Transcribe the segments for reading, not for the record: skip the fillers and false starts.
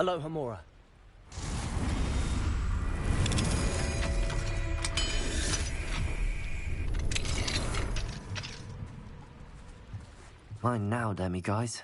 Aloha Mora. Mine now, demi-guys.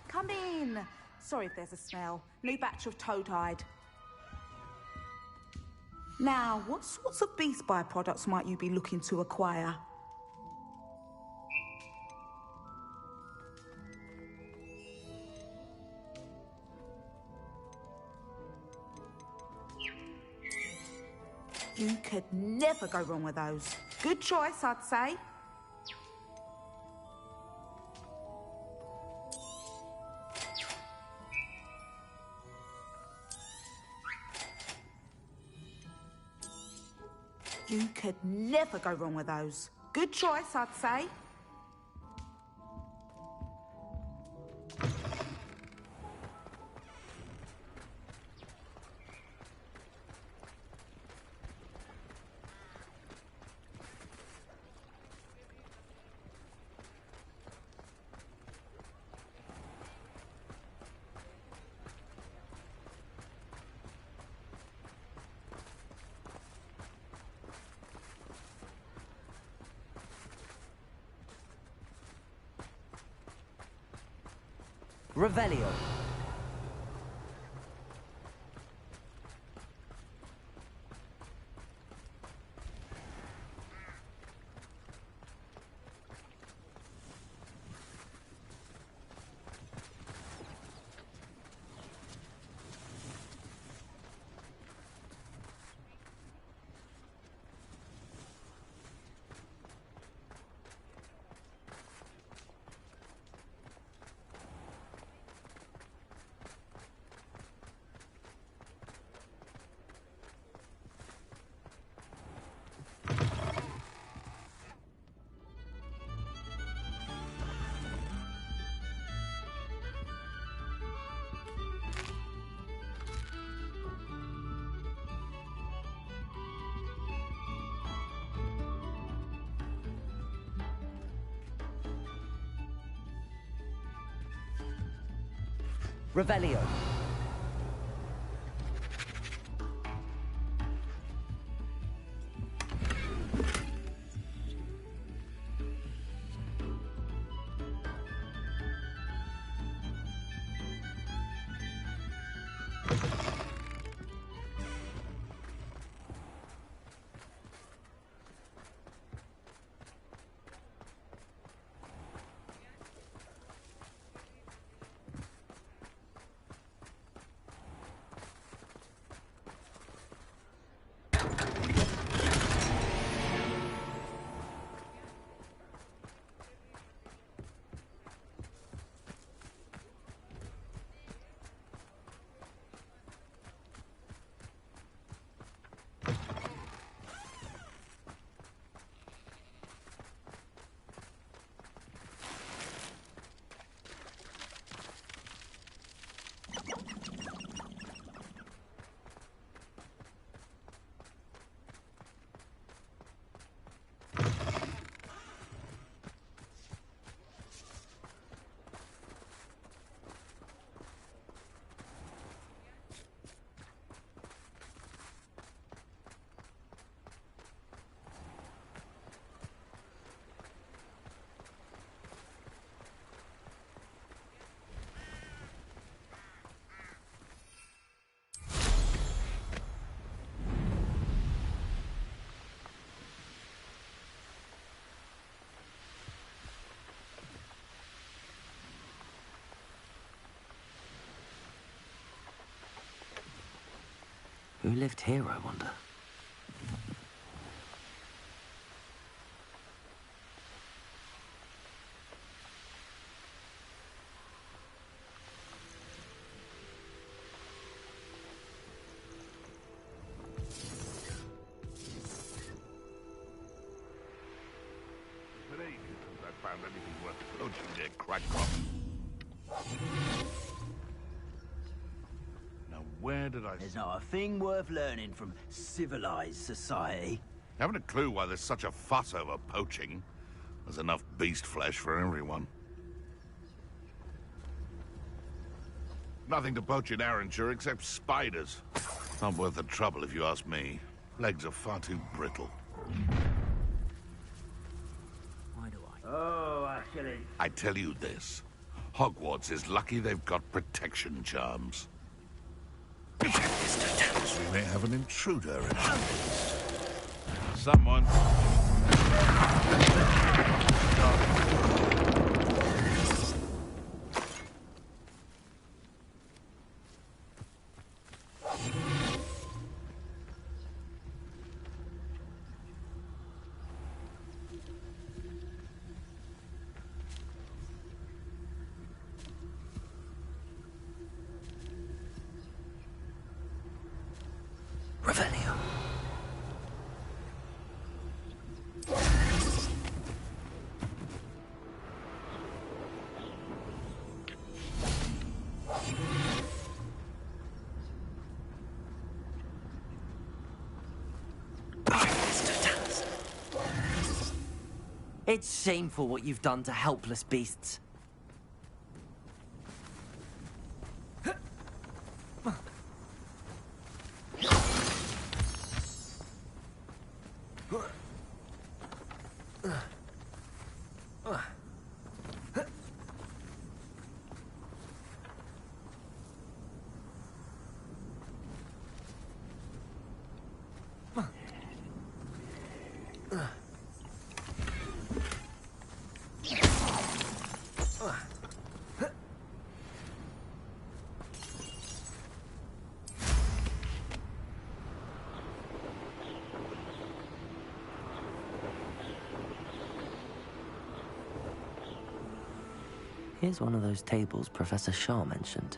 Come in. Sorry if there's a smell. New batch of toad-hide. Now, what sorts of beast byproducts might you be looking to acquire? You could never go wrong with those. Good choice, I'd say. You could never go wrong with those. Good choice, I'd say. Revelio. Revelio. Who lived here, I wonder? It ain't since I found anything worth poaching near Crackcroft. Now, where did I... There's not a thing worth learning from civilized society. Haven't a clue why there's such a fuss over poaching. There's enough beast flesh for everyone. Nothing to poach in Arranshire except spiders. Not worth the trouble if you ask me. Legs are far too brittle. Why do I? Oh, actually. I tell you this. Hogwarts is lucky they've got protection charms. We may have an intruder in our midst. Someone... Revelio. It's shameful what you've done to helpless beasts. Here's one of those tables Professor Shaw mentioned.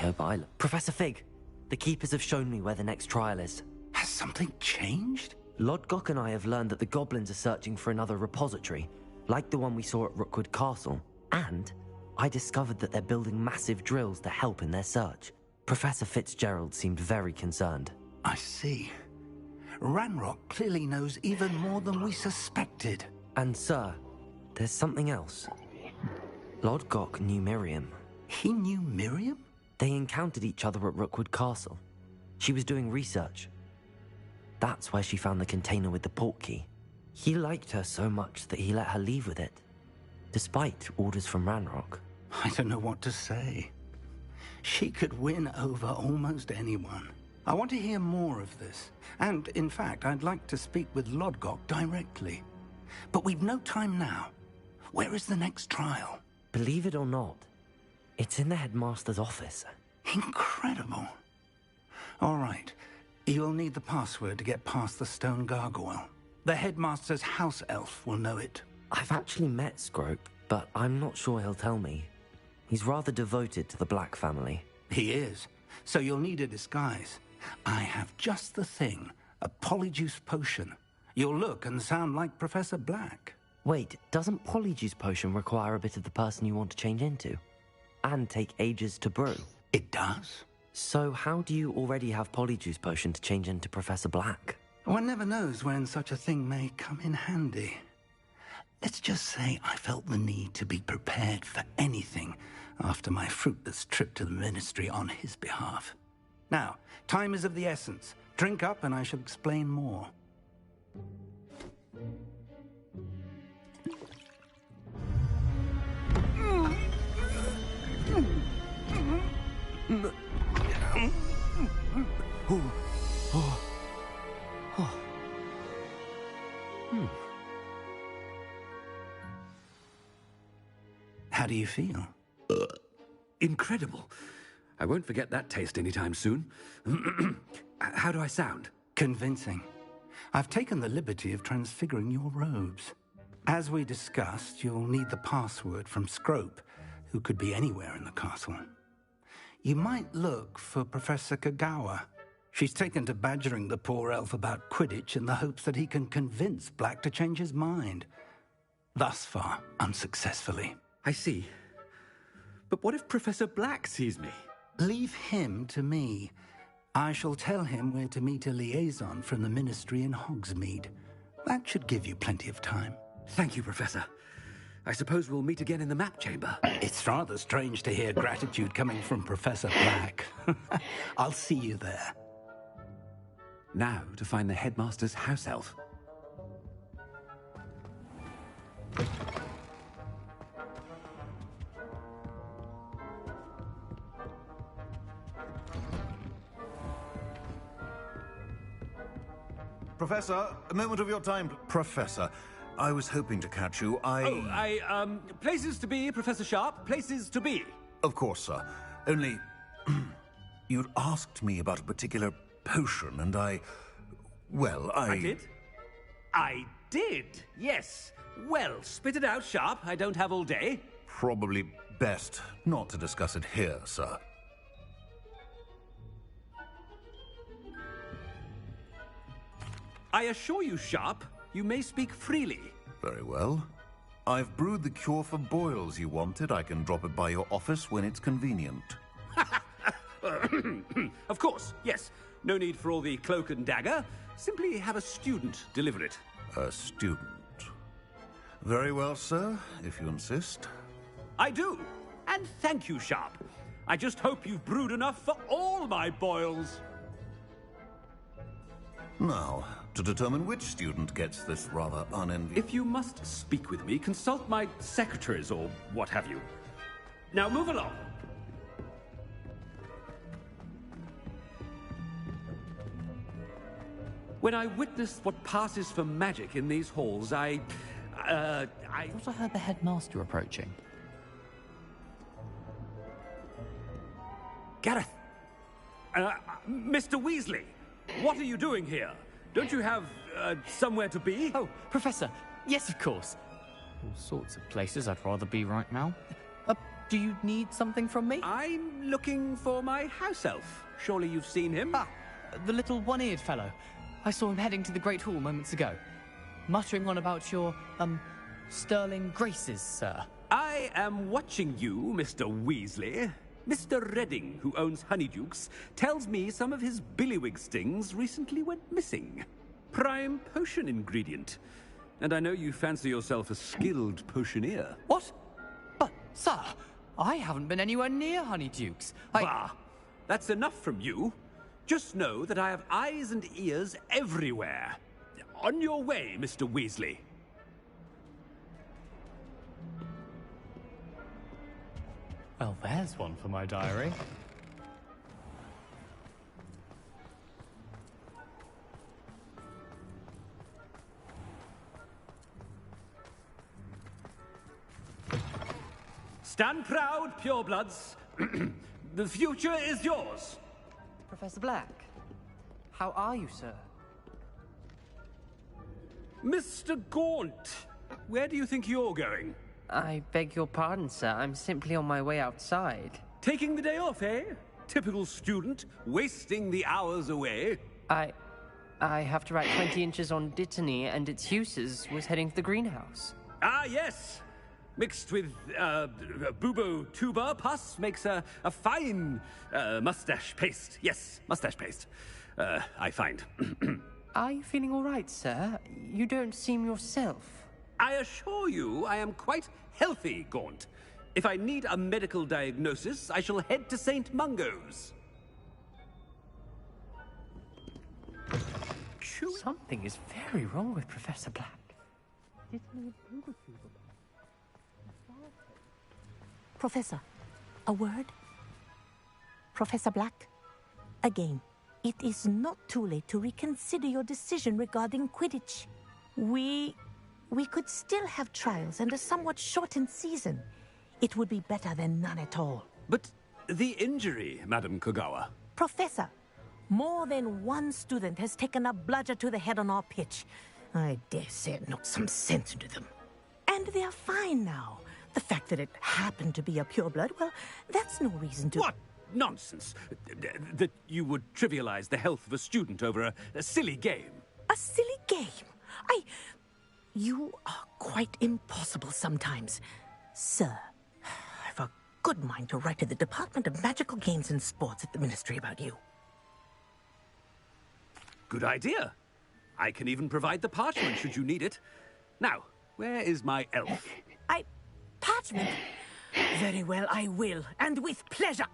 hope I... Professor Fig, the Keepers have shown me where the next trial is. Has something changed? Lodgok and I have learned that the goblins are searching for another repository, like the one we saw at Rookwood Castle. And I discovered that they're building massive drills to help in their search. Professor Fitzgerald seemed very concerned. I see. Ranrock clearly knows even more than we suspected. And sir, there's something else. Lodgok knew Miriam. He knew Miriam? They encountered each other at Rookwood Castle. She was doing research. That's where she found the container with the portkey. He liked her so much that he let her leave with it, despite orders from Ranrock. I don't know what to say. She could win over almost anyone. I want to hear more of this. And, in fact, I'd like to speak with Lodgok directly. But we've no time now. Where is the next trial? Believe it or not, it's in the headmaster's office. Incredible. All right. You'll need the password to get past the stone gargoyle. The headmaster's house elf will know it. I've actually met Scrope, but I'm not sure he'll tell me. He's rather devoted to the Black family. He is. So you'll need a disguise. I have just the thing. A polyjuice potion. You'll look and sound like Professor Black. Wait, doesn't Polyjuice Potion require a bit of the person you want to change into? And take ages to brew? It does. So how do you already have Polyjuice Potion to change into Professor Black? One never knows when such a thing may come in handy. Let's just say I felt the need to be prepared for anything after my fruitless trip to the Ministry on his behalf. Now, time is of the essence. Drink up and I shall explain more. How do you feel? Incredible. I won't forget that taste anytime soon. How do I sound? Convincing. I've taken the liberty of transfiguring your robes. As we discussed, you'll need the password from Scrope, who could be anywhere in the castle. You might look for Professor Kagawa. She's taken to badgering the poor elf about Quidditch in the hopes that he can convince Black to change his mind. Thus far, unsuccessfully. I see. But what if Professor Black sees me? Leave him to me. I shall tell him where to meet a liaison from the Ministry in Hogsmeade. That should give you plenty of time. Thank you, Professor. I suppose we'll meet again in the map chamber. It's rather strange to hear gratitude coming from Professor Black. I'll see you there. Now to find the headmaster's house elf. Professor, a moment of your time. Professor, I was hoping to catch you. Places to be, Professor Sharp. Places to be. Of course, sir. Only... you'd asked me about a particular potion, and well, I did? I did, yes. Well, spit it out, Sharp. I don't have all day. Probably best not to discuss it here, sir. I assure you, Sharp, you may speak freely. Very well. I've brewed the cure for boils you wanted. I can drop it by your office when it's convenient. Of course, yes. No need for all the cloak and dagger. Simply have a student deliver it. A student. Very well, sir, if you insist. I do. And thank you, Sharp. I just hope you've brewed enough for all my boils. Now, to determine which student gets this rather unenviable... If you must speak with me, consult my secretaries or what have you. Now move along. When I witnessed what passes for magic in these halls, I thought I heard the headmaster approaching. Gareth! Mr. Weasley, what are you doing here? Don't you have, somewhere to be? Oh, Professor, yes, of course. All sorts of places I'd rather be right now. Do you need something from me? I'm looking for my house elf. Surely you've seen him? Ah, the little one-eared fellow. I saw him heading to the Great Hall moments ago. Muttering on about your, sterling graces, sir. I am watching you, Mr. Weasley. Mr. Redding, who owns Honeydukes, tells me some of his billywig stings recently went missing. Prime potion ingredient. And I know you fancy yourself a skilled potioneer. What? But, sir, I haven't been anywhere near Honeydukes. Bah! That's enough from you. Just know that I have eyes and ears everywhere. On your way, Mr. Weasley. Well, there's one for my diary. Stand proud, purebloods. The future is yours. Professor Black, how are you, sir? Mr. Gaunt, where do you think you're going? I beg your pardon, sir. I'm simply on my way outside. Taking the day off, eh? Typical student, wasting the hours away. I have to write 20 inches on Dittany and its uses. Was heading to the greenhouse. Ah, yes. Mixed with, bubo tuber pus makes a fine, mustache paste. Yes, mustache paste. I find. Are you feeling all right, sir? You don't seem yourself. I assure you I am quite healthy, Gaunt. If I need a medical diagnosis, I shall head to St. Mungo's. Something is very wrong with Professor Black. Professor, a word? Professor Black, again, it is not too late to reconsider your decision regarding Quidditch. We could still have trials and a somewhat shortened season. It would be better than none at all. But the injury, Madam Kogawa. Professor, more than one student has taken a bludger to the head on our pitch. I dare say it knocked some sense into them. And they're fine now. The fact that it happened to be a pureblood, well, that's no reason to... What nonsense! That you would trivialize the health of a student over a silly game. A silly game? You are quite impossible sometimes. Sir, I've a good mind to write to the Department of Magical Games and Sports at the Ministry about you. Good idea. I can even provide the parchment should you need it. Now, where is my elf? Parchment? Very well, I will, and with pleasure.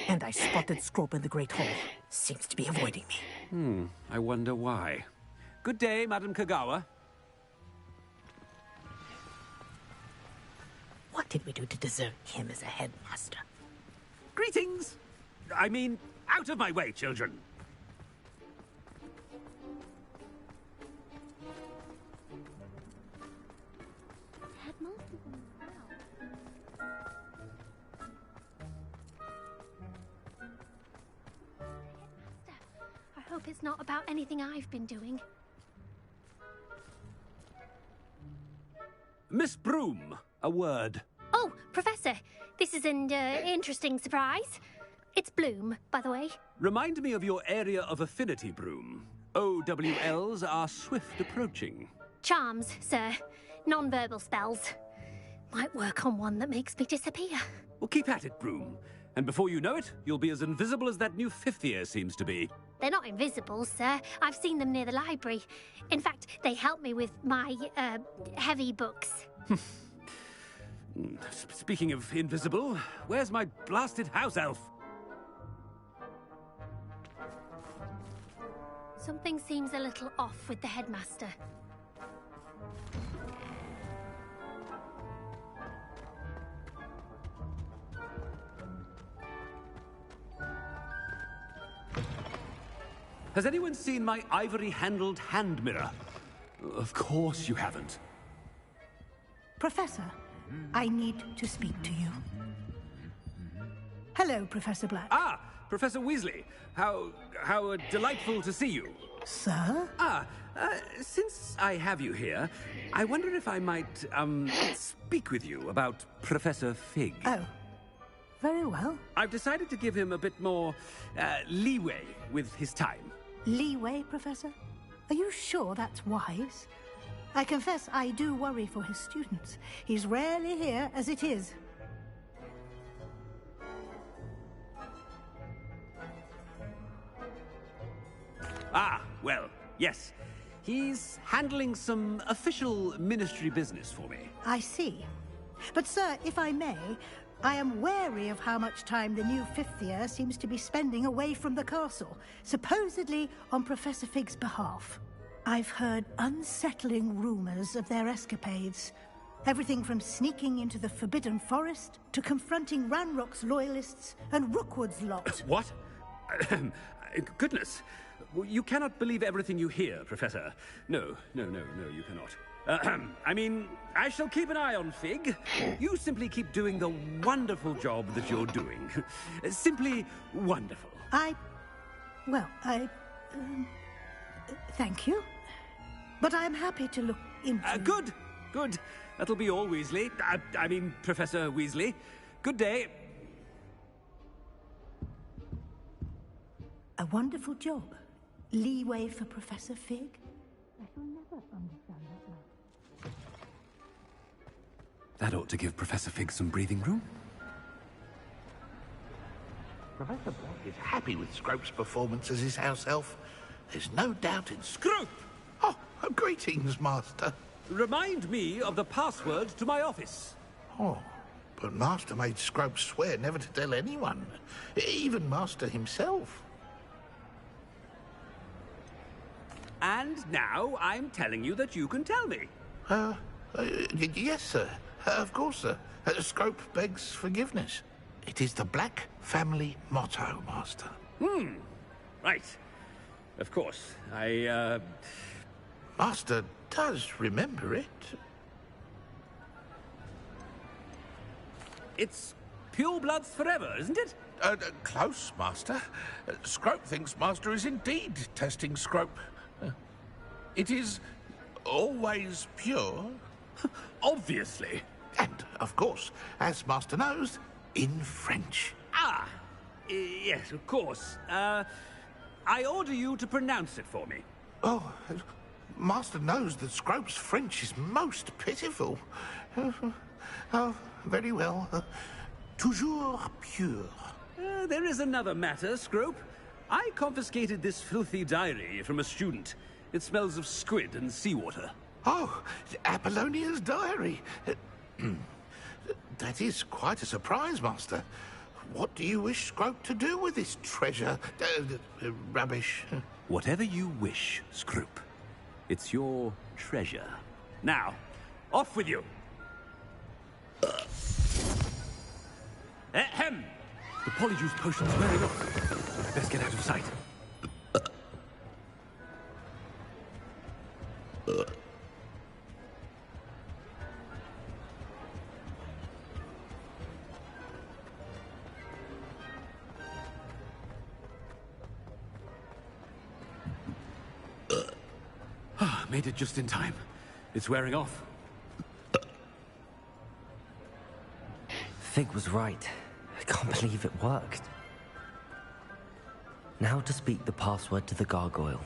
And I spotted Scrope in the Great Hall. Seems to be avoiding me. I wonder why. Good day, Madam Kogawa. What did we do to deserve him as a headmaster? Greetings! I mean, out of my way, children. I hope it's not about anything I've been doing. Miss Broom, a word. Oh, Professor, this is an interesting surprise. It's Bloom, by the way. Remind me of your area of affinity, Broom. OWLs are swift approaching. Charms, sir. Non-verbal spells. Might work on one that makes me disappear. Well, keep at it, Broom. And before you know it, you'll be as invisible as that new fifth year seems to be. They're not invisible, sir. I've seen them near the library. In fact, they help me with my, heavy books. Speaking of invisible, where's my blasted house elf? Something seems a little off with the headmaster. Has anyone seen my ivory-handled hand mirror? Of course you haven't. Professor, I need to speak to you. Hello, Professor Black. Ah, Professor Weasley. How delightful to see you. Sir? Since I have you here, I wonder if I might, speak with you about Professor Fig. Oh, very well. I've decided to give him a bit more leeway with his time. Leeway, Professor? Are you sure that's wise? I confess I do worry for his students. He's rarely here as it is. Ah, well, yes. He's handling some official ministry business for me. I see. But, sir, if I may, I am wary of how much time the new fifth year seems to be spending away from the castle, supposedly on Professor Fig's behalf. I've heard unsettling rumors of their escapades. Everything from sneaking into the Forbidden Forest to confronting Ranrock's loyalists and Rookwood's lot. What? Goodness. You cannot believe everything you hear, Professor. No, you cannot. I mean, I shall keep an eye on Fig. You simply keep doing the wonderful job that you're doing. Simply wonderful. Thank you. But I'm happy to look into... Good. That'll be all, Weasley. I mean, Professor Weasley. Good day. A wonderful job. Leeway for Professor Fig? I shall never understand that now. That ought to give Professor Fig some breathing room. Professor Black is happy with Scrope's performance as his house elf. There's no doubt in Scrope! Oh, greetings, Master. Remind me of the password to my office. Oh, but Master made Scrope swear never to tell anyone, even Master himself. And now I'm telling you that you can tell me. Yes, sir. Of course, sir. Scrope begs forgiveness. It is the Black family motto, Master. Right. Of course. Master does remember it. It's pure bloods forever, isn't it? Close, Master. Scrope thinks Master is indeed testing Scrope. It is always pure. Obviously. And, of course, as Master knows, in French. Yes, of course. I order you to pronounce it for me. Oh, Master knows that Scrope's French is most pitiful. Oh, very well. Toujours pure. There is another matter, Scrope. I confiscated this filthy diary from a student. It smells of squid and seawater. Oh, Apollonia's diary. That is quite a surprise, Master. What do you wish Scrope to do with this treasure? Rubbish. Whatever you wish, Scrope. It's your treasure. Now, off with you. Ahem! The polyjuice potion's wearing off. Best get out of sight. Made it just in time. It's wearing off. Fig was right. I can't believe it worked. Now to speak the password to the gargoyle.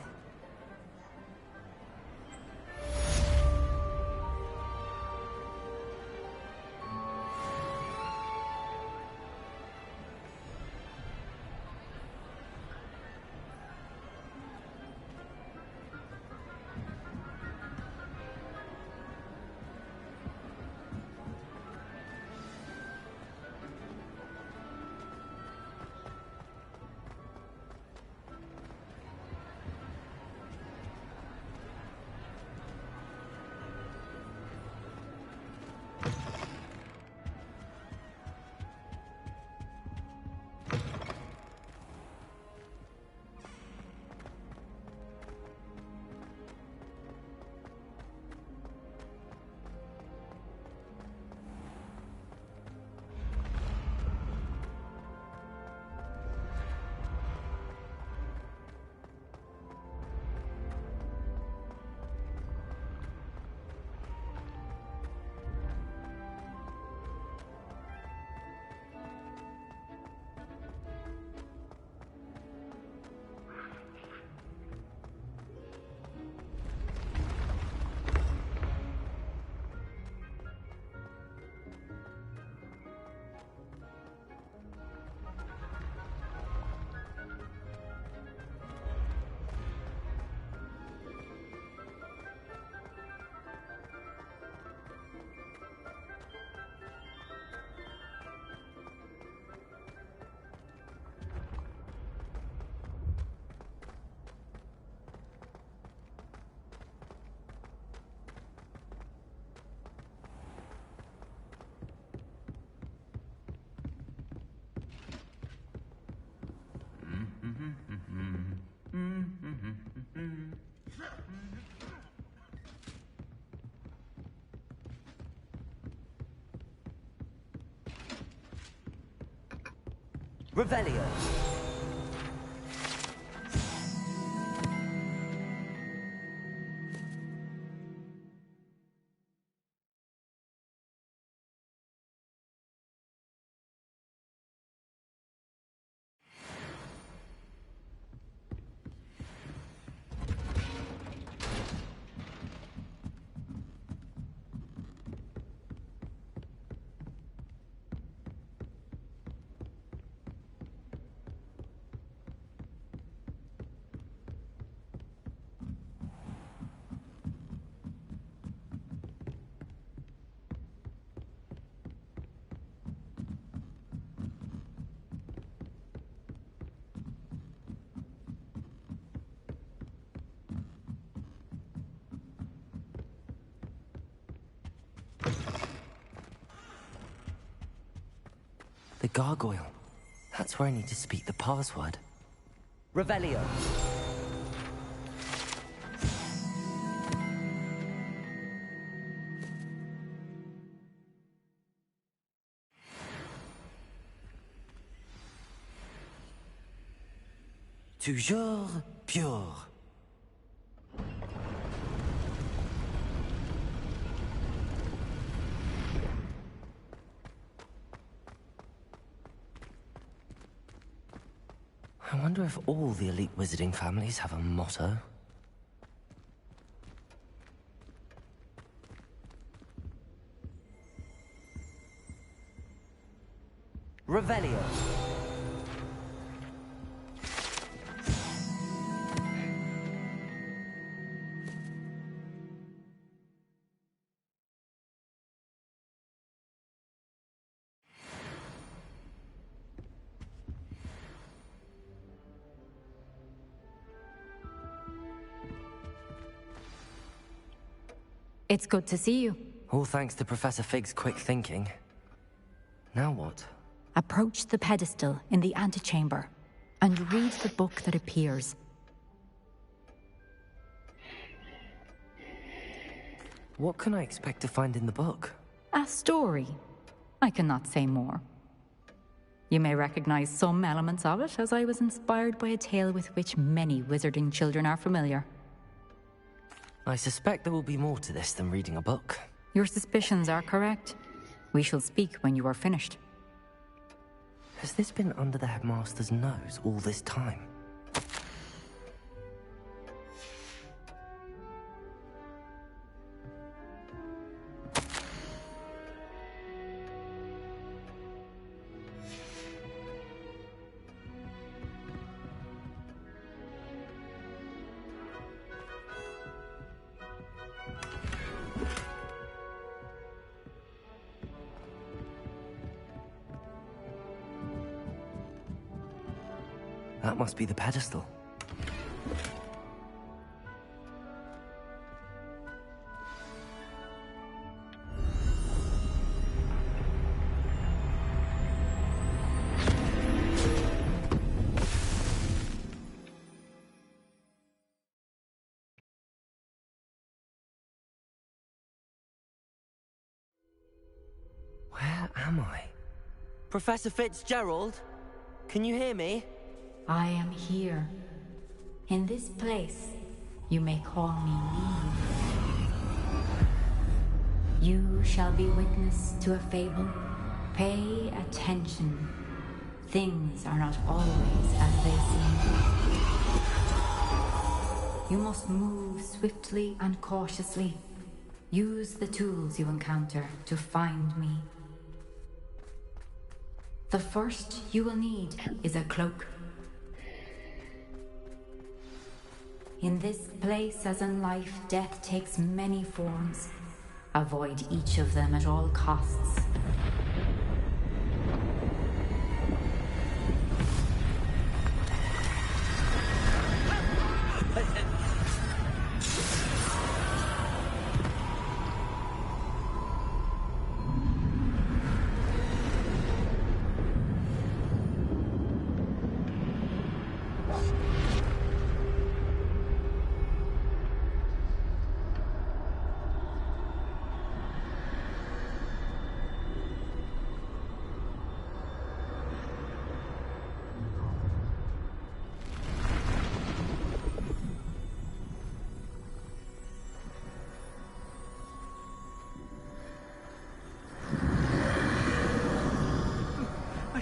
Revelio. The gargoyle. That's where I need to speak the password. Revelio. Toujours pure. I wonder if all the elite wizarding families have a motto. Revelio. It's good to see you. All thanks to Professor Fig's quick thinking. Now what? Approach the pedestal in the antechamber and read the book that appears. What can I expect to find in the book? A story. I cannot say more. You may recognize some elements of it, as I was inspired by a tale with which many wizarding children are familiar. I suspect there will be more to this than reading a book. Your suspicions are correct. We shall speak when you are finished. Has this been under the headmaster's nose all this time? That must be the pedestal. Where am I? Professor Fitzgerald? Can you hear me? I am here. In this place, you may call me Neve. You shall be witness to a fable. Pay attention. Things are not always as they seem. You must move swiftly and cautiously. Use the tools you encounter to find me. The first you will need is a cloak. In this place, as in life, death takes many forms. Avoid each of them at all costs.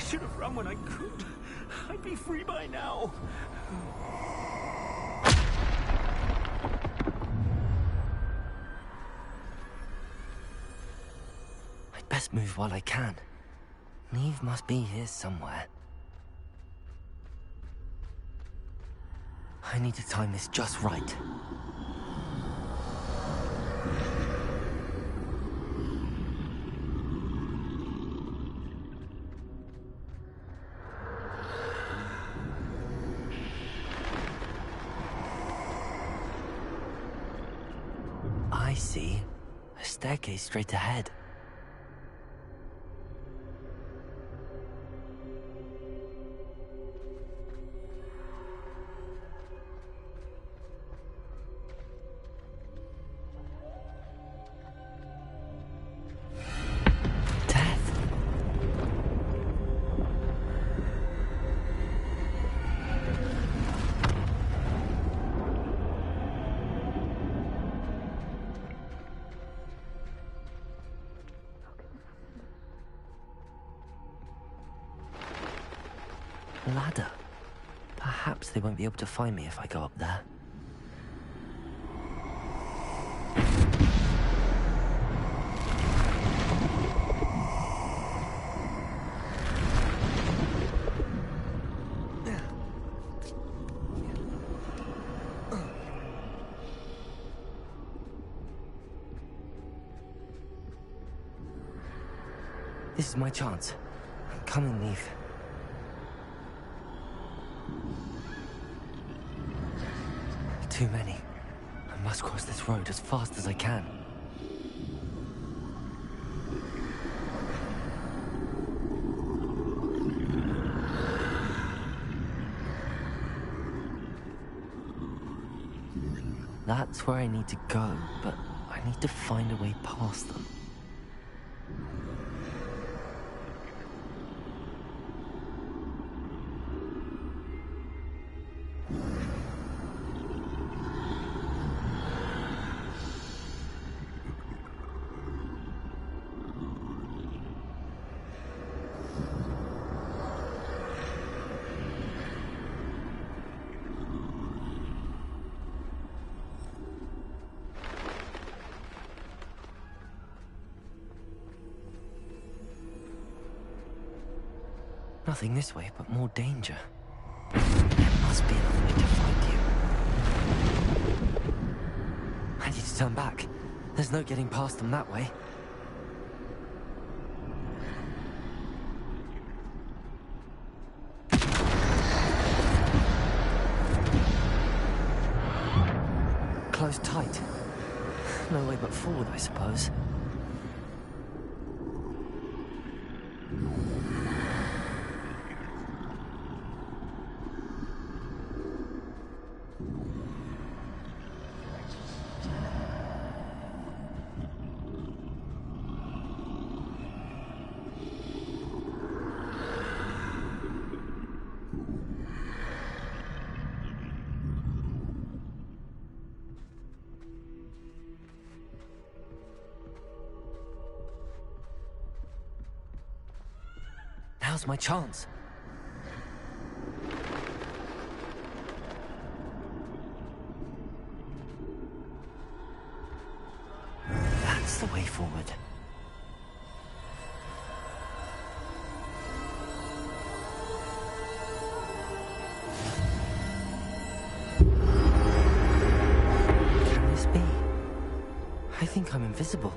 should have run when I could. I'd be free by now. I'd best move while I can. Neve must be here somewhere. I need to time this just right. I see. A staircase straight ahead. Ladder. Perhaps they won't be able to find me if I go up there. This is my chance. Come and leave. Too many. I must cross this road as fast as I can. That's where I need to go, but I need to find a way past them. Nothing this way, but more danger. There must be another way to find you. I need to turn back. There's no getting past them that way. Closed tight. No way but forward, I suppose. Now's my chance. That's the way forward. Can this be? I think I'm invisible.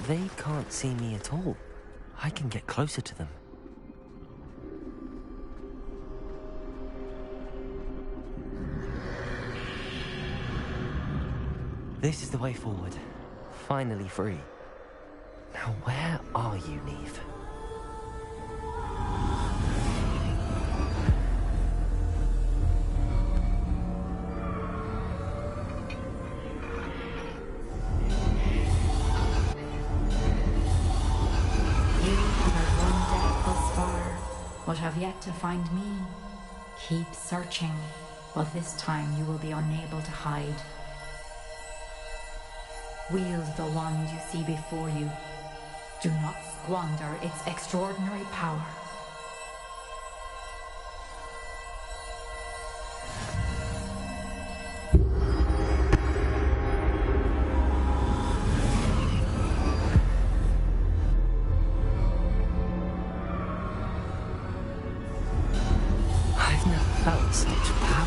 They can't see me at all. I can get closer to them. This is the way forward. Finally free. Now where are you, Neve? but have yet to find me. Keep searching, but this time you will be unable to hide. Wield the wand you see before you. Do not squander its extraordinary power. I've never felt such power.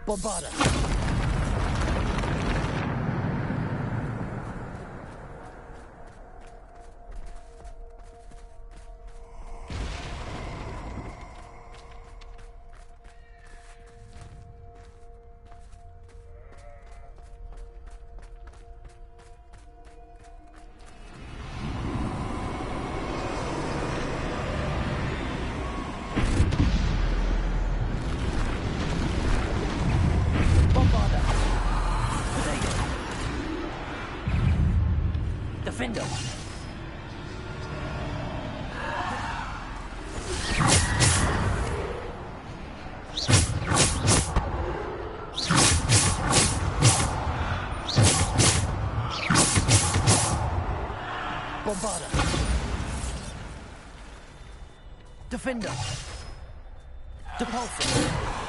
Bombarda! Defender! Bombarda! Defender! Depulsor!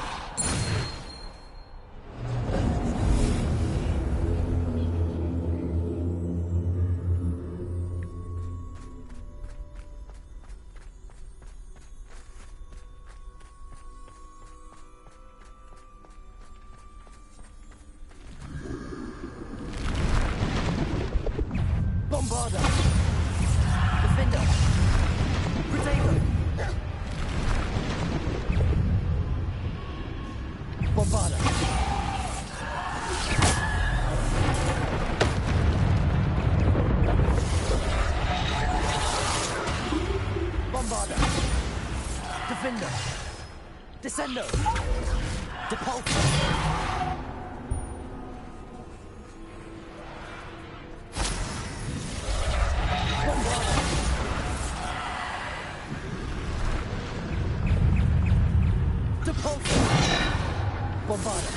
Bombarda! Defender! Protego! Bombarda! Bombarda! Defender! Descendo! Depulsor! Bombarda!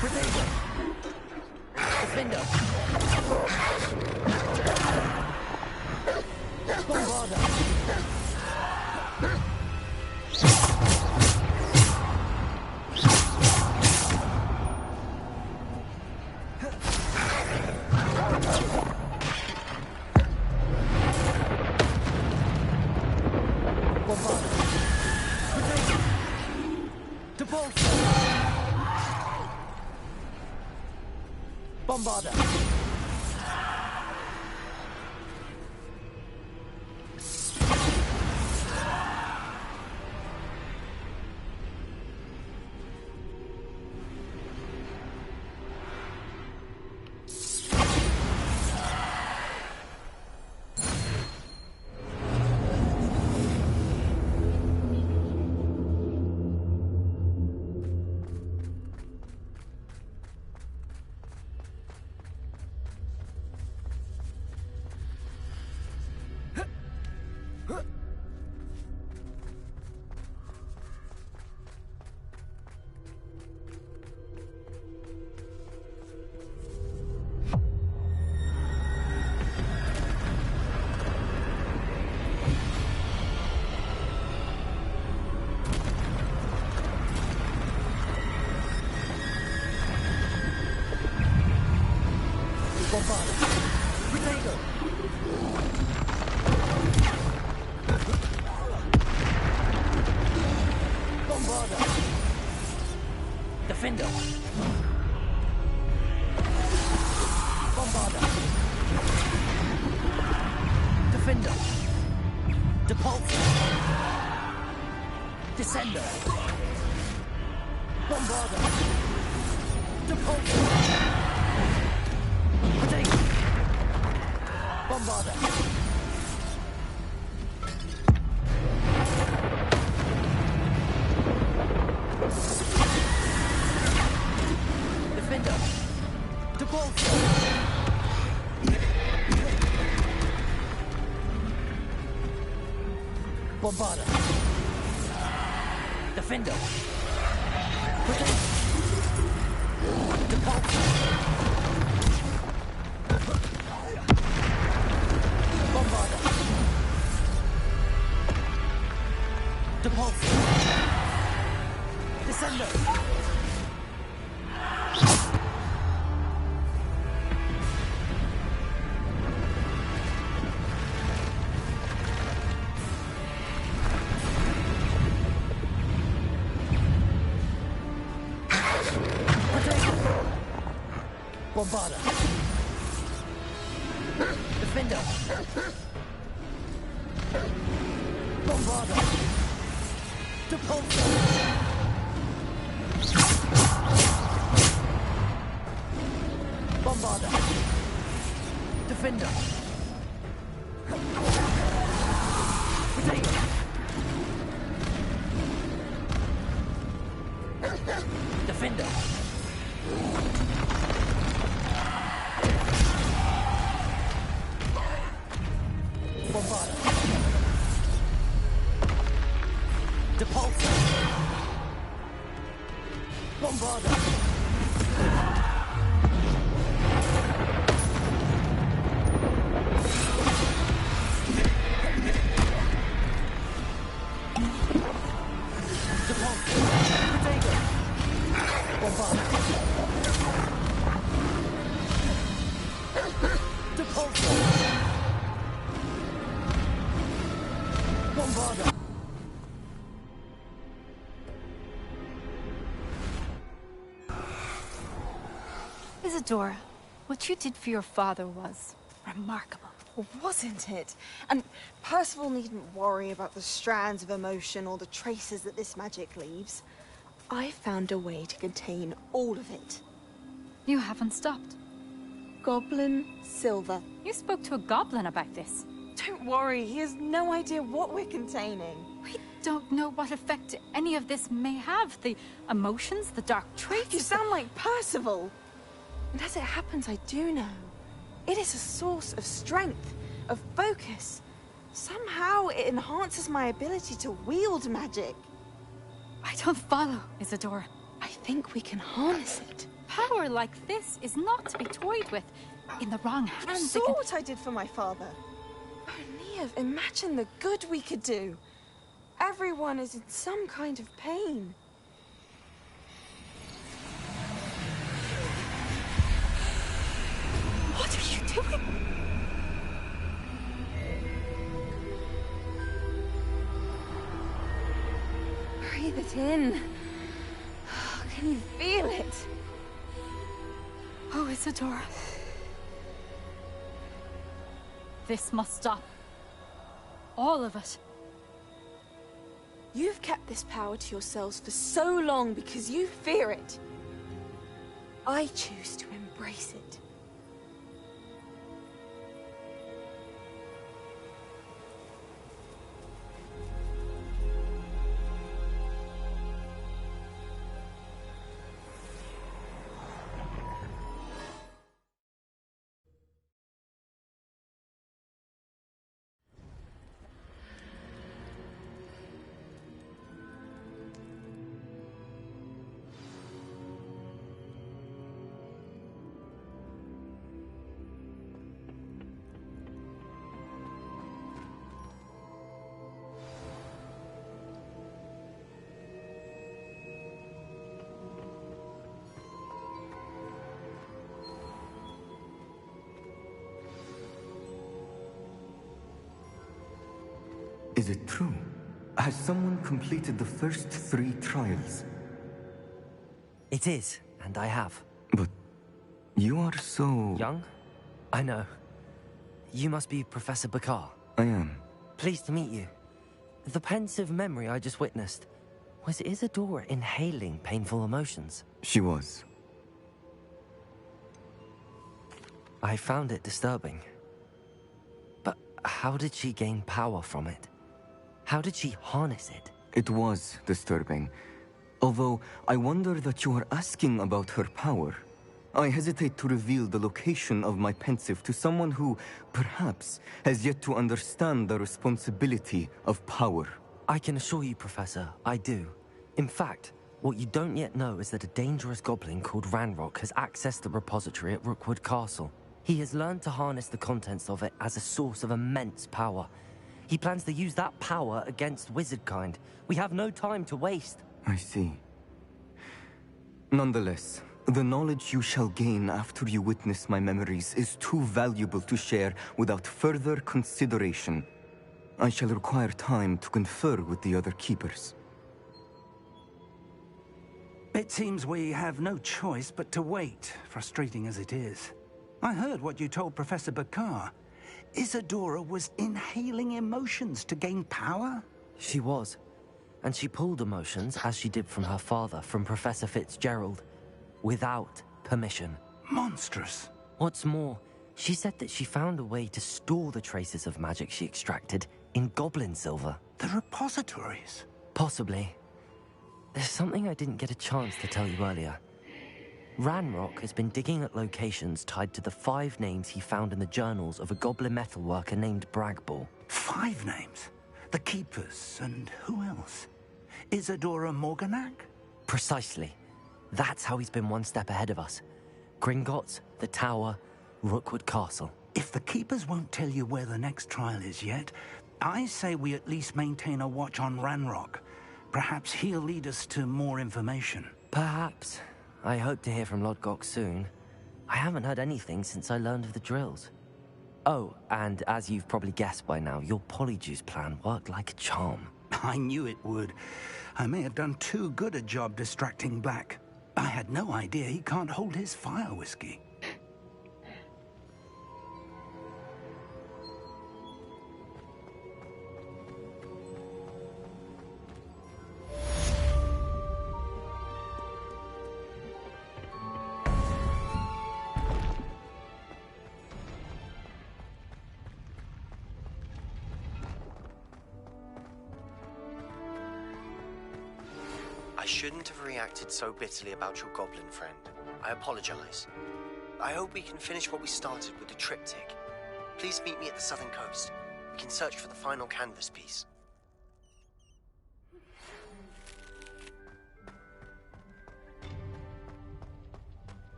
Protego! Defender! Bombarda! Bombarda! Protego! Depulsor! Bombarda! Bombarda! Protego! Bombarda! Defender! Bombarda! Defender! Depulsor! Descender! Bombarda! Depulsor! Protego! Bombarda! Defender! Bombarda. Defender. Bombarda. Depulse. Descender. Bombarda. Defender. Bombarda. Depulse. Bombarda. Defender. Potato. Defender. Bombarda. Depulse. Bombarda. Depulse. Potato. Bombarda. Depulse. Bombarda. Isadora, what you did for your father was remarkable. Wasn't it? And Percival needn't worry about the strands of emotion or the traces that this magic leaves. I found a way to contain all of it. You haven't stopped. Goblin Silver. You spoke to a goblin about this. Don't worry, he has no idea what we're containing. We don't know what effect any of this may have. The emotions, the dark traits. You sound like Percival. And as it happens, I do know. It is a source of strength, of focus. Somehow it enhances my ability to wield magic. I don't follow, Isadora. I think we can harness it. Power like this is not to be toyed with. In the wrong You hands, saw what I did for my father. Oh, Neve, imagine the good we could do. Everyone is in some kind of pain. What are you doing? Breathe it in. Can you feel it? Oh, Isadora. This must stop. All of it. You've kept this power to yourselves for so long because you fear it. I choose to embrace it. Is it true? Has someone completed the first 3 trials? It is, and I have. But you are so... Young? I know. You must be Professor Bakar. I am. Pleased to meet you. The pensive memory I just witnessed, was Isadora inhaling painful emotions? She was. I found it disturbing. But how did she gain power from it? How did she harness it? It was disturbing. Although, I wonder that you are asking about her power. I hesitate to reveal the location of my pensive to someone who, perhaps, has yet to understand the responsibility of power. I can assure you, Professor, I do. In fact, what you don't yet know is that a dangerous goblin called Ranrock has accessed the repository at Rookwood Castle. He has learned to harness the contents of it as a source of immense power. He plans to use that power against wizardkind. We have no time to waste. I see. Nonetheless, the knowledge you shall gain after you witness my memories is too valuable to share without further consideration. I shall require time to confer with the other keepers. It seems we have no choice but to wait, frustrating as it is. I heard what you told Professor Bakar. Isadora was inhaling emotions to gain power? She was. And she pulled emotions, as she did from her father, from Professor Fitzgerald, without permission. Monstrous. What's more, she said that she found a way to store the traces of magic she extracted in goblin silver. The repositories? Possibly. There's something I didn't get a chance to tell you earlier. Ranrock has been digging at locations tied to the 5 names he found in the journals of a goblin metalworker named Bragball. 5 names? The Keepers, and who else? Isadora Morganac? Precisely. That's how he's been one step ahead of us. Gringotts, the Tower, Rookwood Castle. If the Keepers won't tell you where the next trial is yet, I say we at least maintain a watch on Ranrock. Perhaps he'll lead us to more information. Perhaps. I hope to hear from Lodgok soon. I haven't heard anything since I learned of the drills. Oh, and as you've probably guessed by now, your polyjuice plan worked like a charm. I knew it would. I may have done too good a job distracting Black. I had no idea he can't hold his fire whiskey. I shouldn't have reacted so bitterly about your goblin friend. I apologize. I hope we can finish what we started with the triptych. Please meet me at the southern coast. We can search for the final canvas piece.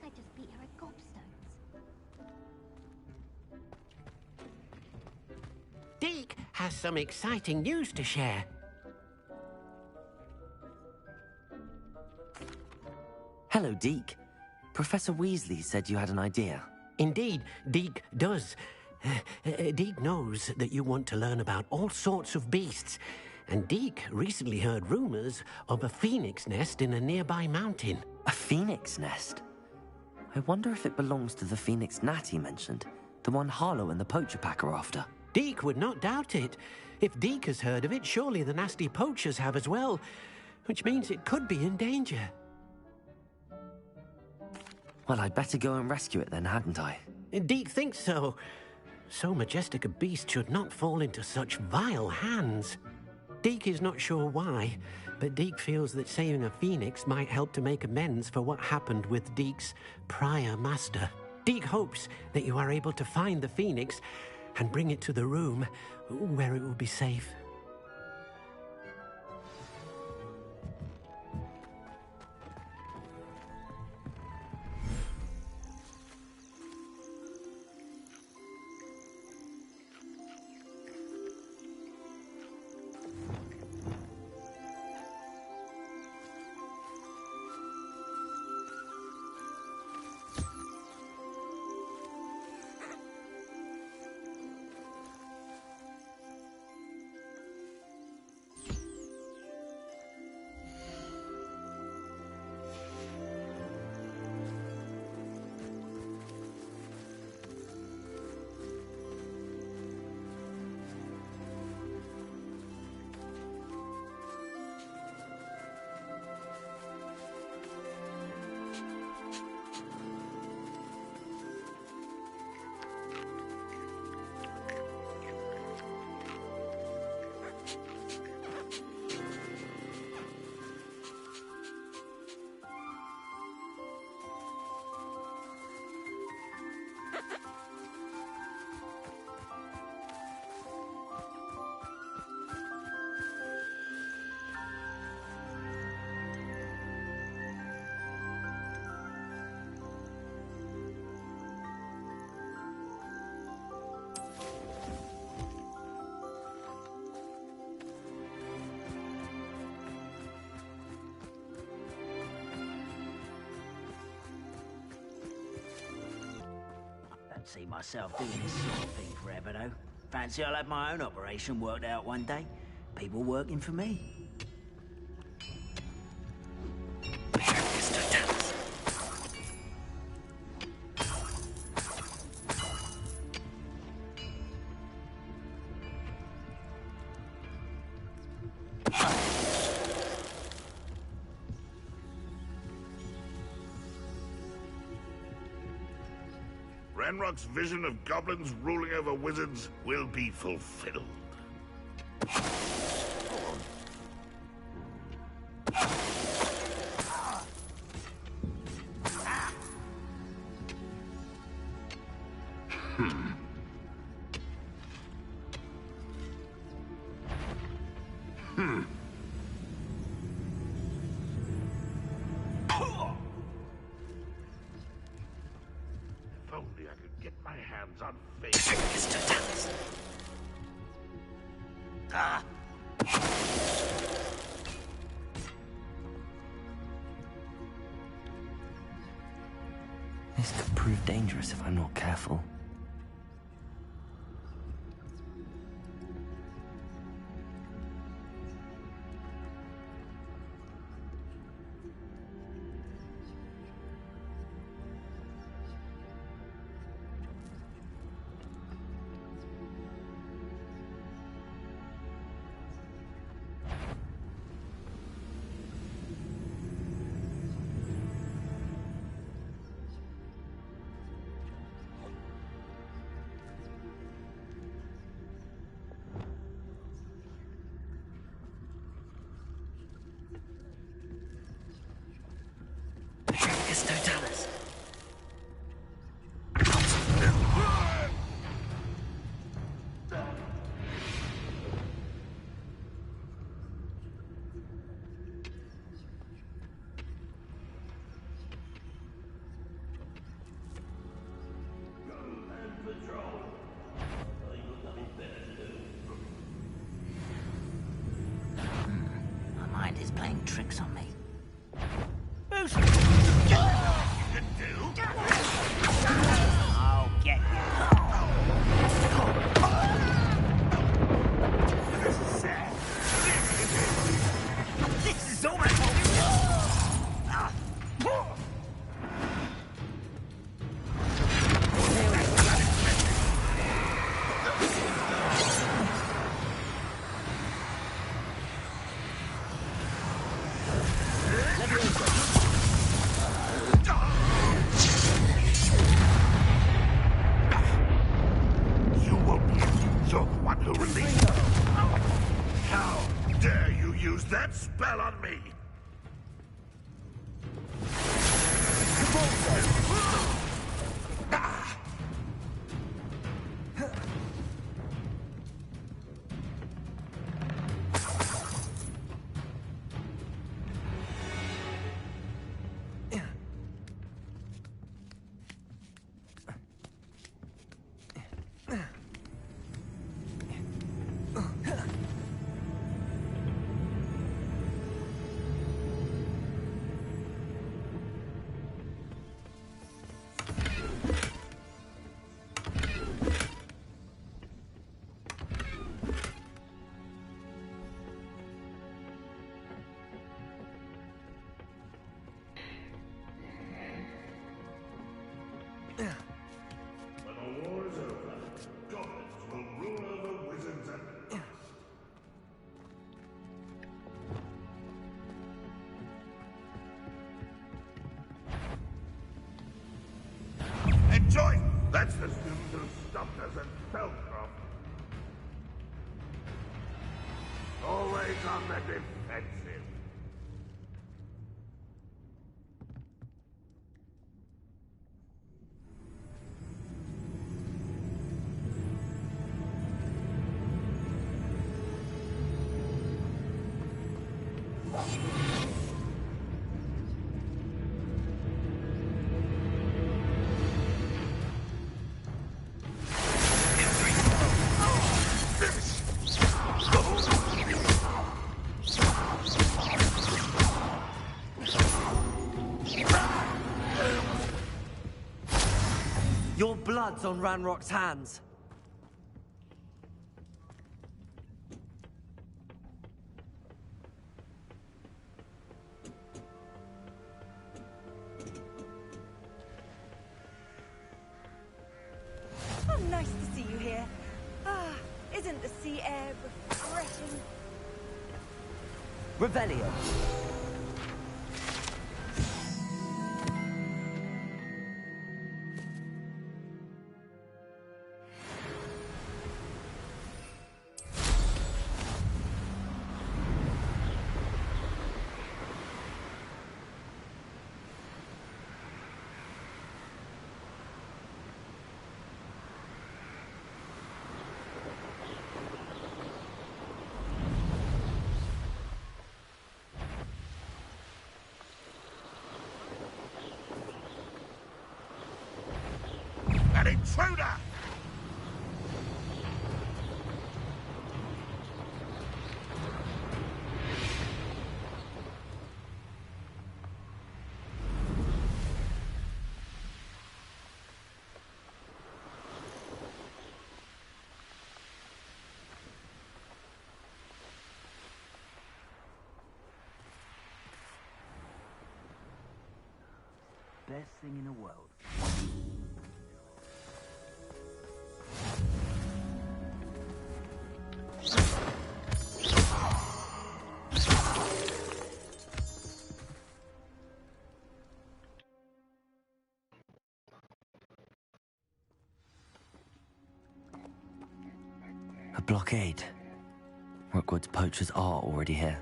I just beat her at gobstones. Deke has some exciting news to share. Hello, Deke. Professor Weasley said you had an idea. Indeed, Deke does. Deke knows that you want to learn about all sorts of beasts, and Deke recently heard rumors of a phoenix nest in a nearby mountain. A phoenix nest? I wonder if it belongs to the phoenix gnat he mentioned, the one Harlow and the poacher pack are after. Deke would not doubt it. If Deke has heard of it, surely the nasty poachers have as well, which means it could be in danger. Well, I'd better go and rescue it then, hadn't I? Deke thinks so. So majestic a beast should not fall into such vile hands. Deke is not sure why, but Deke feels that saving a phoenix might help to make amends for what happened with Deke's prior master. Deke hopes that you are able to find the phoenix and bring it to the room where it will be safe. See myself doing this sort of thing forever, though. Fancy I'll have my own operation worked out one day. People working for me. Ranrock's vision of goblins ruling over wizards will be fulfilled. If only I could get my hands on face. This could prove dangerous if I'm not careful. tricks on me. I'll get you. This is almost... You won't be. You're the one who released them. How dare you use that spell on me? When the war is over, goblins will rule over wizards and... Enjoy! That's the student who stumped us and Spellcraft. Always on the defensive. Your blood's on Ranrock's hands. Oh, nice to see you here. Ah, isn't the sea air refreshing? Revelio. An intruder! Best thing in the world. A blockade. Rookwood's poachers are already here.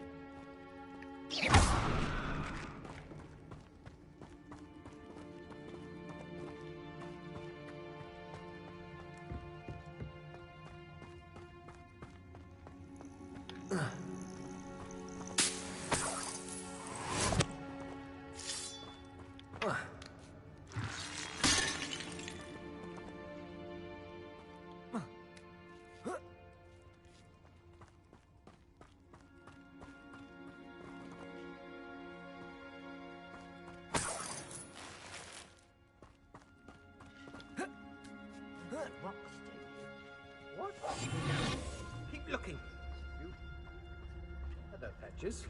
patches.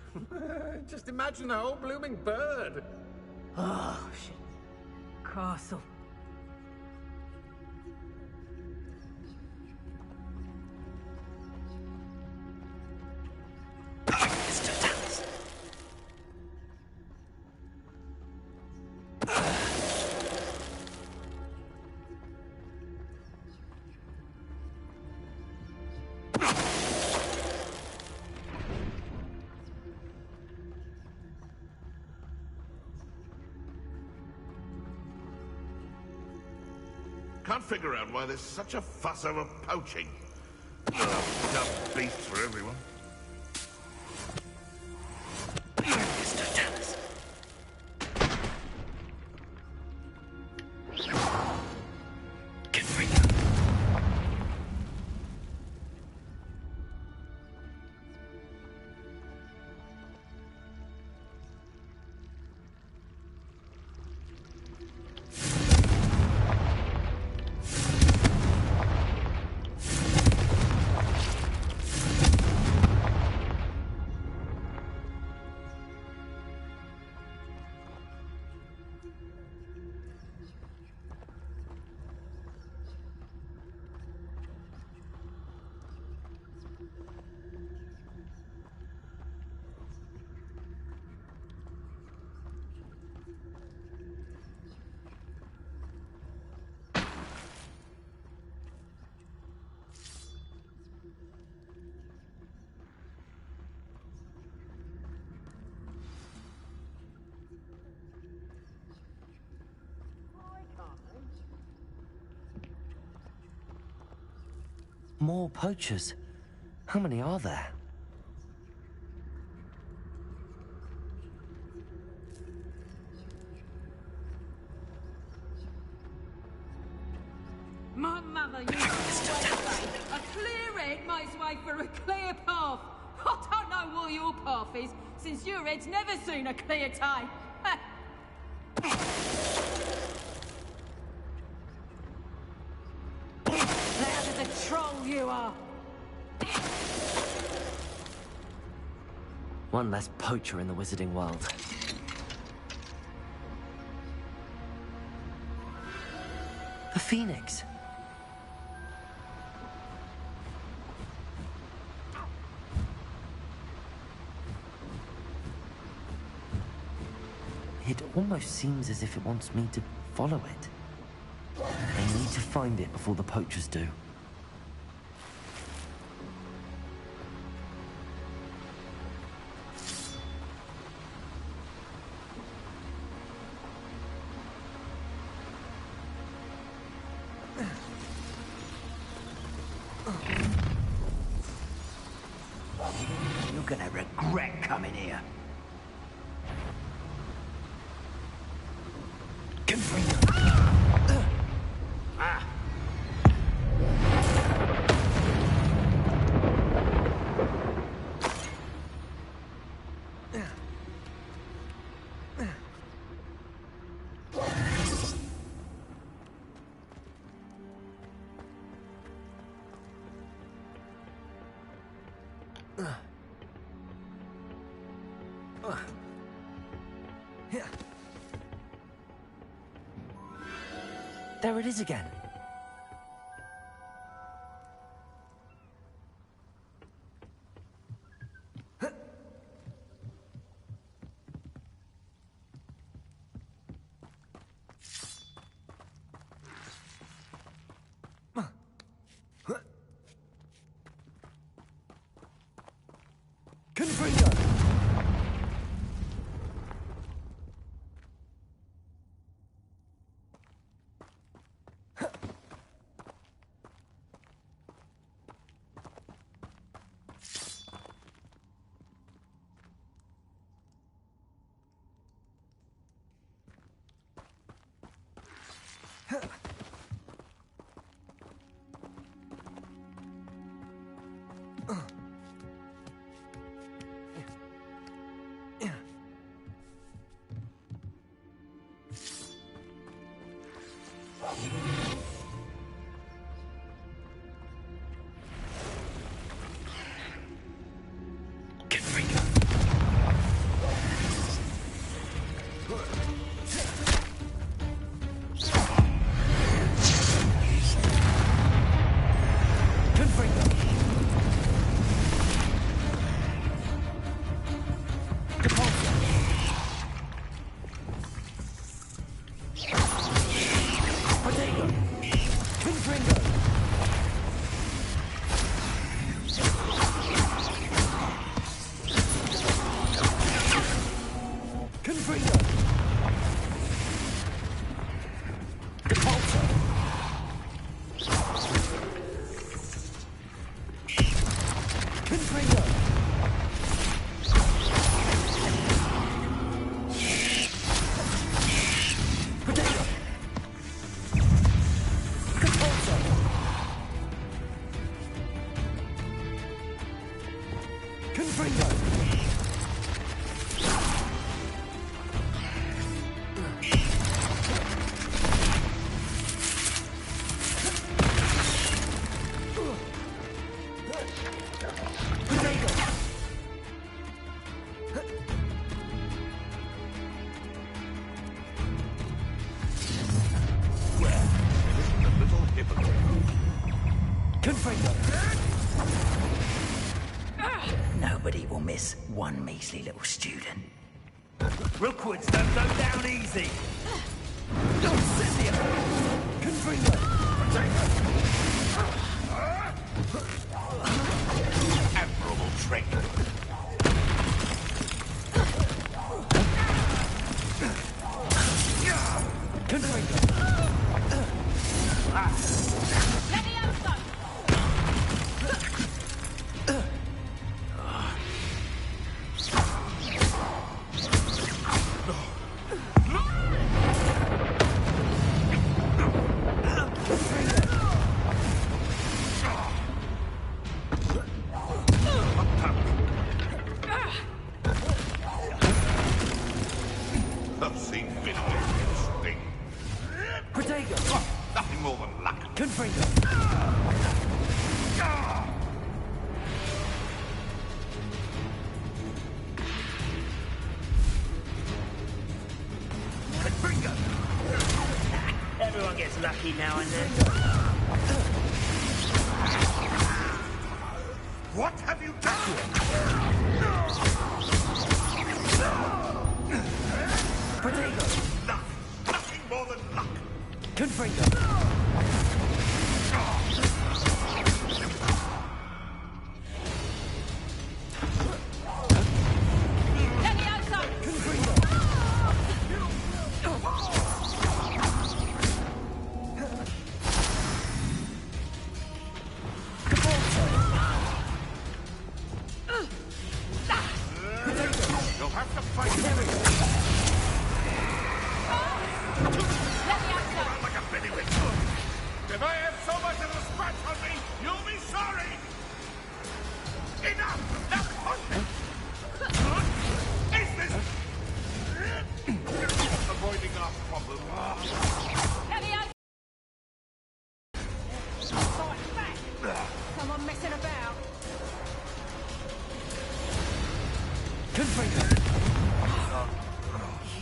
Just imagine the whole blooming bird. Oh, shit. Castle. Can't figure out why there's such a fuss over poaching. Oh, dumb beasts for everyone. More poachers? How many are there? My mother used to always say, a clear head makes way for a clear path. I don't know what your path is, since your head's never seen a clear time. Loud as a troll you are. One less poacher in the wizarding world. The Phoenix! It almost seems as if it wants me to follow it. I need to find it before the poachers do. You're gonna regret coming here. There it is again. Confringo! Depulso! Confringo! Potato! Depulso! Confringo! Nobody will miss one measly little student. Rookwoods don't go down easy. Cynthia! Confringo! Admirable trick. I've seen Billy sting. Protego! Nothing more than luck. Confringo! Everyone gets lucky now and then. What have you done? Protego! Nothing more than luck. Confringo! You'll have to fight like a bellywig. If I have so much as a scratch on me, you'll be sorry. Enough! Now is this avoiding our problem? Someone messing about. Confringo!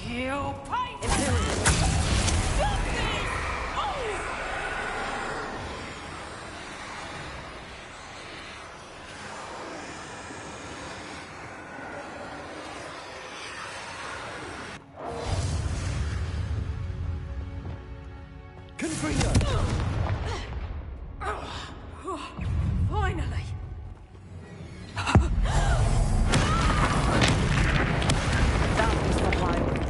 You pay Confringo! Finally. That was the highway.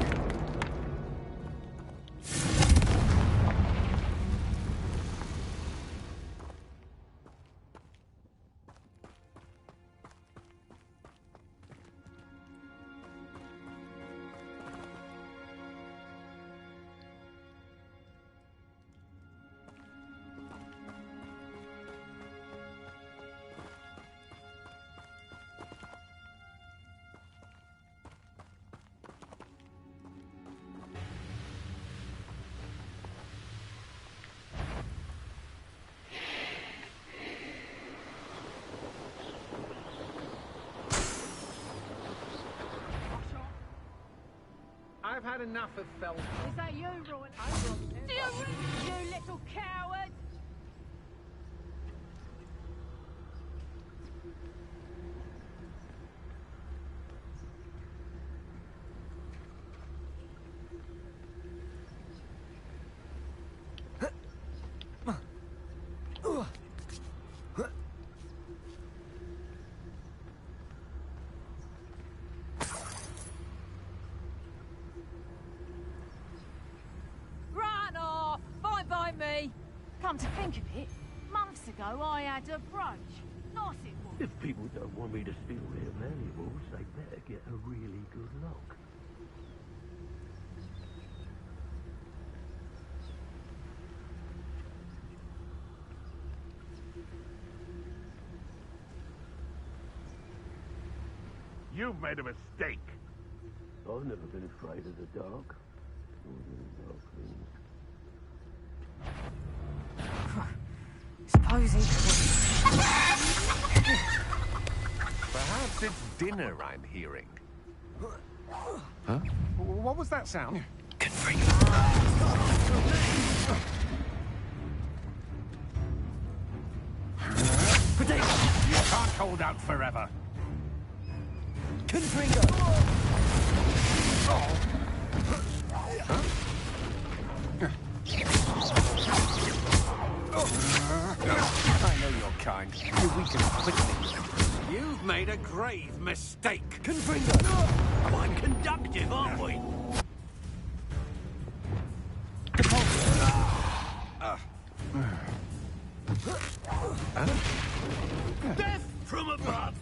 I've had enough of Fel. Is that you, Rowan? You little coward! Come to think of it, months ago I had a brooch. Nice it was. If people don't want me to steal their valuables, they better get a really good look. You've made a mistake. I've never been afraid of the dark. Suppose it Perhaps it's dinner I'm hearing. Huh? What was that sound? You can't hold out forever. I know your kind. You weaken quickly. You've made a grave mistake. Quite conductive, aren't we? Death from above!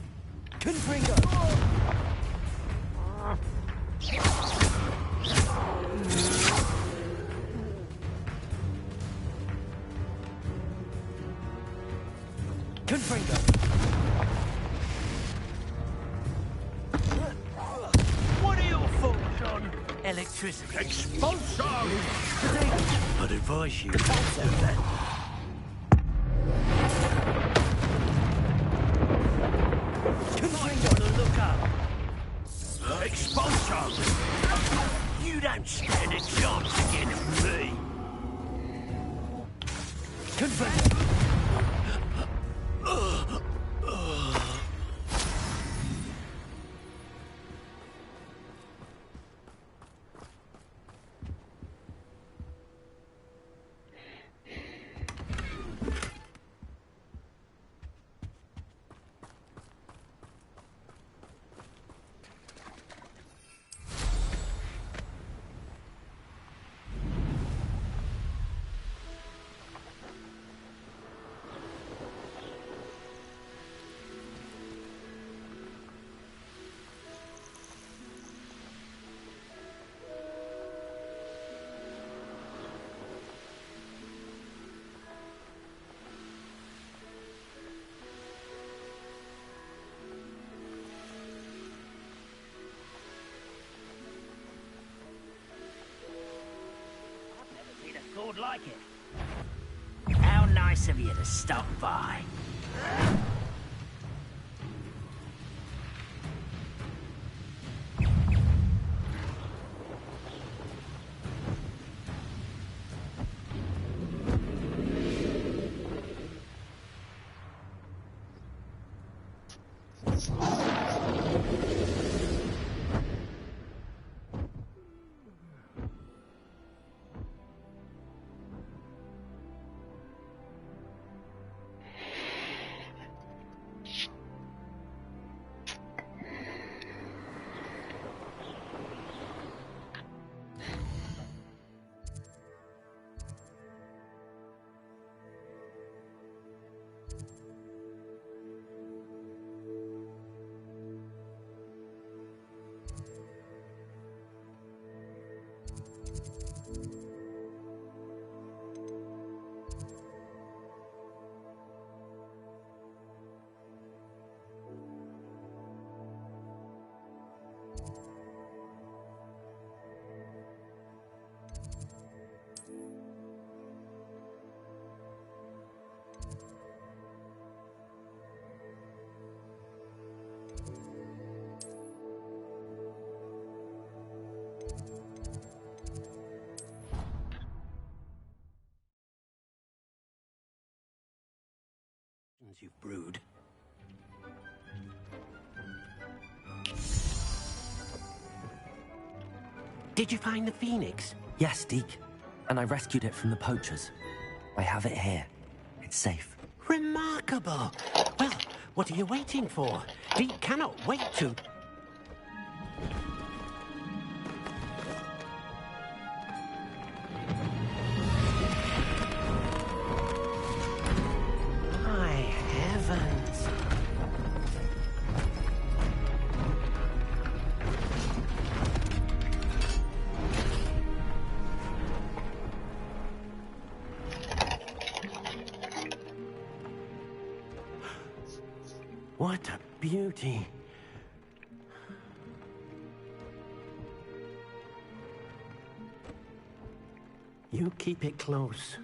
What are your thoughts on electricity? Expulsion! I'd advise you. On the lookout. Expulsion! You don't stand a chance against me. Sword like it. How nice of you to stop by. You've brewed. Did you find the phoenix? Yes, Deke. And I rescued it from the poachers. I have it here. It's safe. Remarkable. Well, what are you waiting for? Deke cannot wait to... What a beauty. You keep it close.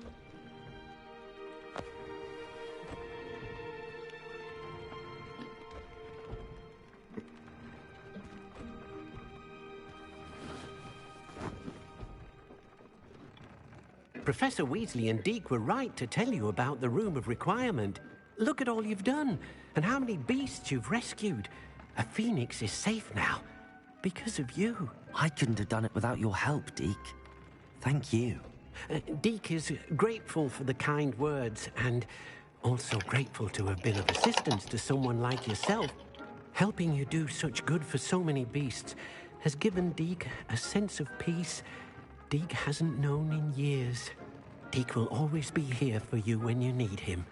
Professor Weasley and Deke were right to tell you about the Room of Requirement. Look at all you've done, and how many beasts you've rescued. A phoenix is safe now, because of you. I couldn't have done it without your help, Deke. Thank you. Deke is grateful for the kind words, and also grateful to have been of assistance to someone like yourself. Helping you do such good for so many beasts has given Deke a sense of peace Deke hasn't known in years. Deke will always be here for you when you need him.